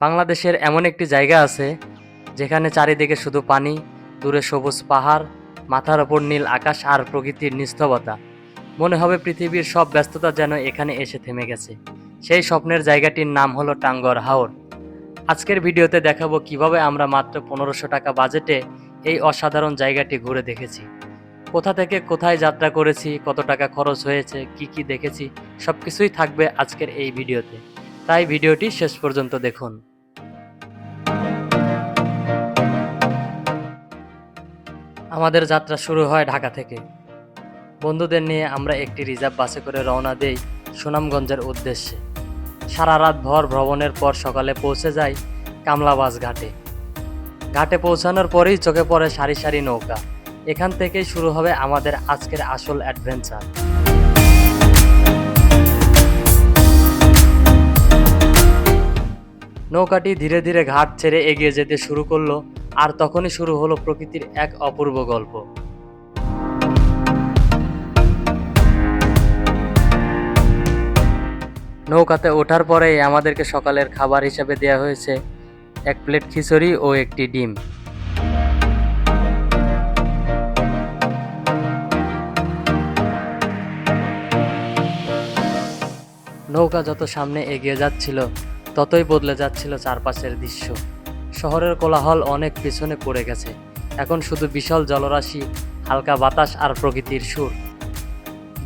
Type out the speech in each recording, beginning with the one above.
বাংলাদেশের এমন একটি জায়গা আছে যেখানে চারিদিকে শুধু পানি, দূরে সবুজ পাহাড়, মাথার ওপর নীল আকাশ আর প্রকৃতির নিস্তবতা। মনে হবে পৃথিবীর সব ব্যস্ততা যেন এখানে এসে থেমে গেছে। সেই স্বপ্নের জায়গাটির নাম হলো টাঙ্গর হাওর। আজকের ভিডিওতে দেখাবো কিভাবে আমরা মাত্র 1500 টাকা বাজেটে এই অসাধারণ জায়গাটি ঘুরে দেখেছি। কোথা থেকে কোথায় যাত্রা করেছি, কত টাকা খরচ হয়েছে, কি কি দেখেছি, সবকিছুই থাকবে আজকের এই ভিডিওতে। তাই ভিডিওটি শেষ পর্যন্ত দেখুন। আমাদের যাত্রা শুরু হয় ঢাকা থেকে। বন্ধুদের নিয়ে আমরা একটি রিজার্ভ বাসে করে রওনা দেই সুনামগঞ্জের উদ্দেশ্যে। সারা রাত ভর ভ্রমণের পর সকালে পৌঁছে যাই কামলাবাজ ঘাটে। ঘাটে পৌঁছানোর পরেই চোখে পড়ে সারি সারি নৌকা। এখান থেকেই শুরু হবে আমাদের আজকের আসল অ্যাডভেঞ্চার। নৌকাটি ধীরে ধীরে ঘাট ছেড়ে এগিয়ে যেতে শুরু করলো, আর তখনই শুরু হলো প্রকৃতির এক অপূর্ব গল্প। নৌকাতে ওঠার পরেই আমাদেরকে সকালের খাবার হিসেবে দেয়া হয়েছে এক প্লেট খিচুড়ি ও একটি ডিম। নৌকা যত সামনে এগিয়ে যাচ্ছিল ততই বদলে যাচ্ছিল চারপাশের দৃশ্য। শহরের কোলাহল অনেক পিছনে পড়ে গেছে, এখন শুধু বিশাল জলরাশি, হালকা বাতাস আর প্রকৃতির সুর।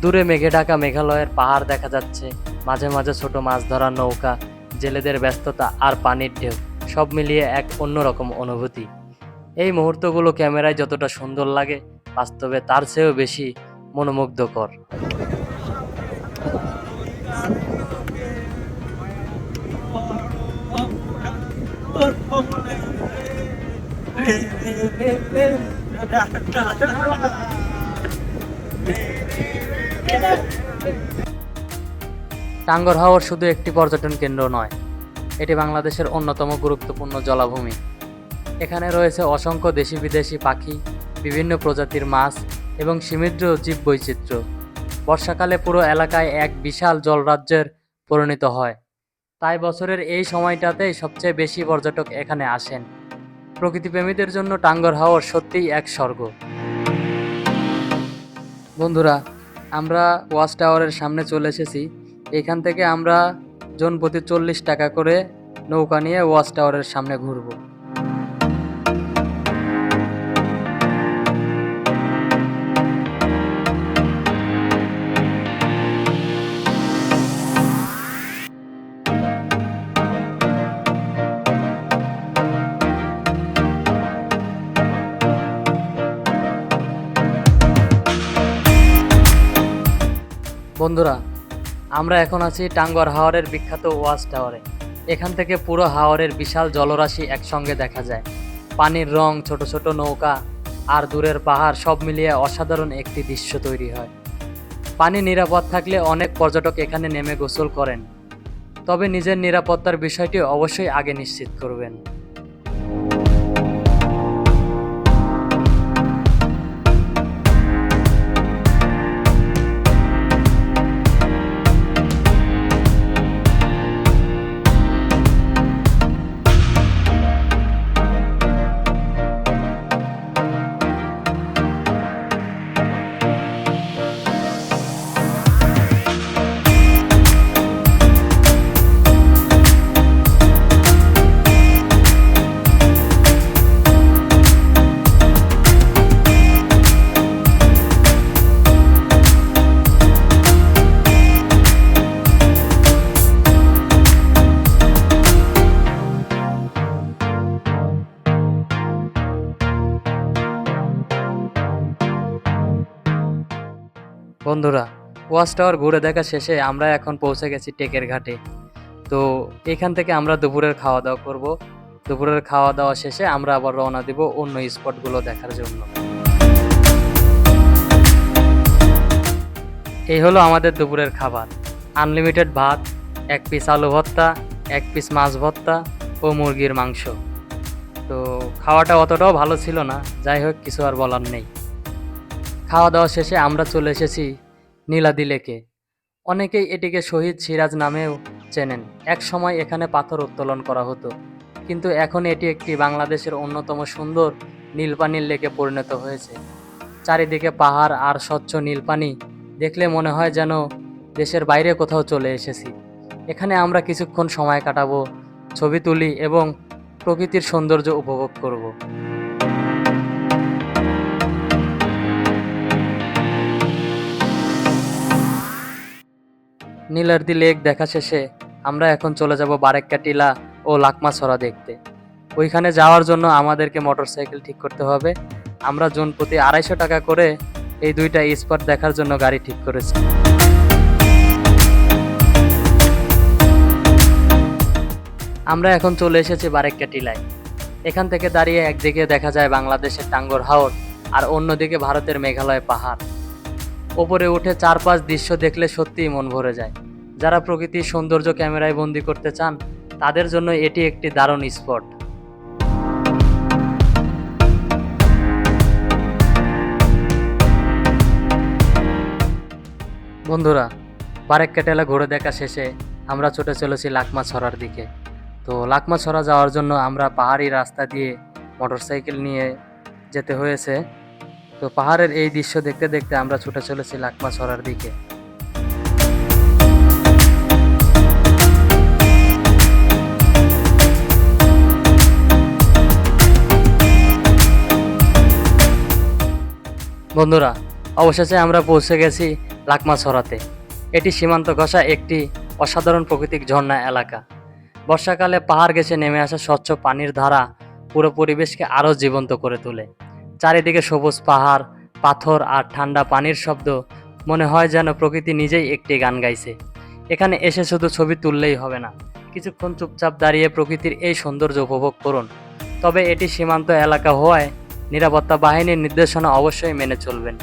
দূরে মেঘে ঢাকা মেঘালয়ের পাহাড় দেখা যাচ্ছে, মাঝে মাঝে ছোট মাছ ধরার নৌকা, জেলেদের ব্যস্ততা আর পানির ঢেউ, সব মিলিয়ে এক অন্যরকম অনুভূতি। এই মুহূর্তগুলো ক্যামেরায় যতটা সুন্দর লাগে, বাস্তবে তার চেয়েও বেশি মনোমুগ্ধকর। টাঙ্গর হাওর শুধু একটি পর্যটন কেন্দ্র নয়, এটি বাংলাদেশের অন্যতম গুরুত্বপূর্ণ জলাভূমি। এখানে রয়েছে অসংখ্য দেশি বিদেশি পাখি, বিভিন্ন প্রজাতির মাছ এবং সমৃদ্ধ জীববৈচিত্র্য। বর্ষাকালে পুরো এলাকায় এক বিশাল জলরাজ্যের পরিণত হয়। তাই বছরের এই সময়টাতেই সবচেয়ে বেশি পর্যটক এখানে আসেন। প্রকৃতিপ্রেমীদের জন্য টাঙ্গর হাওর সত্যিই এক স্বর্গ। বন্ধুরা, আমরা ওয়াচ টাওয়ারের সামনে চলে এসেছি। এখান থেকে আমরা জন প্রতি 40 টাকা করে নৌকা নিয়ে ওয়াচ টাওয়ারের সামনে ঘুরব। বন্ধুরা, আমরা এখন আছি টাঙ্গর হাওরের বিখ্যাত ওয়াচ টাওয়ারে। এখান থেকে পুরো হাওরের বিশাল জলরাশি একসঙ্গে দেখা যায়। পানির রং, ছোট ছোট নৌকা আর দূরের পাহাড়, সব মিলিয়ে অসাধারণ একটি দৃশ্য তৈরি হয়। পানি নিরাপদ থাকলে অনেক পর্যটক এখানে নেমে গোসল করেন, তবে নিজের নিরাপত্তার বিষয়টি অবশ্যই আগে নিশ্চিত করবেন। বন্ধুরা, ওয়াচ টাওয়ার ঘুরে দেখা শেষে আমরা এখন পৌঁছে গেছি টেকের ঘাটে। তো এখান থেকে আমরা দুপুরের খাওয়া দাওয়া করব। দুপুরের খাওয়া দাওয়া শেষে আমরা আবার রওনা দিব অন্য স্পটগুলো দেখার জন্য। এই হলো আমাদের দুপুরের খাবার। আনলিমিটেড ভাত, এক পিস আলু ভর্তা, এক পিস মাছ ভর্তা ও মুরগির মাংস। তো খাওয়াটা অতটাও ভালো ছিল না, যাই হোক কিছু আর বলার নেই। খাওয়া দাওয়া শেষে আমরা চলে এসেছি নীলাদি লেকে। অনেকেই এটিকে শহীদ সিরাজ নামেও চেনেন। এক সময় এখানে পাথর উত্তোলন করা হতো, কিন্তু এখন এটি একটি বাংলাদেশের অন্যতম সুন্দর নীল পানির লেকে পরিণত হয়েছে। চারিদিকে পাহাড় আর স্বচ্ছ নীল পানি দেখলে মনে হয় যেন দেশের বাইরে কোথাও চলে এসেছি। এখানে আমরা কিছুক্ষণ সময় কাটাবো, ছবি তুলি এবং প্রকৃতির সৌন্দর্য উপভোগ করব। নীলাদ্রি লেক দেখা শেষে আমরা এখন চলে যাব বারেক্কা টিলা ও লাকমাছড়া দেখতে। ওইখানে যাওয়ার জন্য আমাদেরকে মোটরসাইকেল ঠিক করতে হবে। আমরা জন প্রতি 250 টাকা করে এই দুইটা স্পট দেখার জন্য গাড়ি ঠিক করেছি। আমরা এখন চলে এসেছি বারেক্কা টিলায়। এখান থেকে দাঁড়িয়ে একদিকে দেখা যায় বাংলাদেশের টাঙ্গর হাওর আর অন্যদিকে ভারতের মেঘালয় পাহাড়। ওপরে উঠে চারপাশ দৃশ্য দেখলে সত্যিই মন ভরে যায়। যারা প্রকৃতির সৌন্দর্য ক্যামেরায় বন্দি করতে চান তাদের জন্য এটি একটি দারুণ স্পট। বন্ধুরা, বারেক্কা টিলা ঘুরে দেখা শেষে আমরা ছুটে চলেছি লাকমাছড়ার দিকে। তো লাকমাছড়া যাওয়ার জন্য আমরা পাহাড়ি রাস্তা দিয়ে মোটরসাইকেল নিয়ে যেতে হয়েছে। তো পাহাড়ের এই দৃশ্য দেখতে দেখতে আমরা ছুটে চলেছি লাকমাছড়ার দিকে। বন্ধুরা, অবশেষে আমরা পৌঁছে গেছি লাকমাছড়াতে। এটি সীমান্ত ঘেঁষা একটি অসাধারণ প্রাকৃতিক ঝর্ণা এলাকা। বর্ষাকালে পাহাড় ঘেঁষে নেমে আসা স্বচ্ছ পানির ধারা পুরো পরিবেশকে আরও জীবন্ত করে তোলে। চারিদিকে সবুজ পাহাড়, পাথর আর ঠান্ডা পানির শব্দ মনে হয় যেন প্রকৃতি নিজেই একটি গান গাইছে। এখানে এসে শুধু ছবি তুললেই হবে না, কিছুক্ষণ চুপচাপ দাঁড়িয়ে প্রকৃতির এই সৌন্দর্য উপভোগ করুন। তবে এটি সীমান্ত এলাকা হওয়ায় নিরাপত্তা বাহিনীর নির্দেশনা অবশ্যই মেনে চলবেন।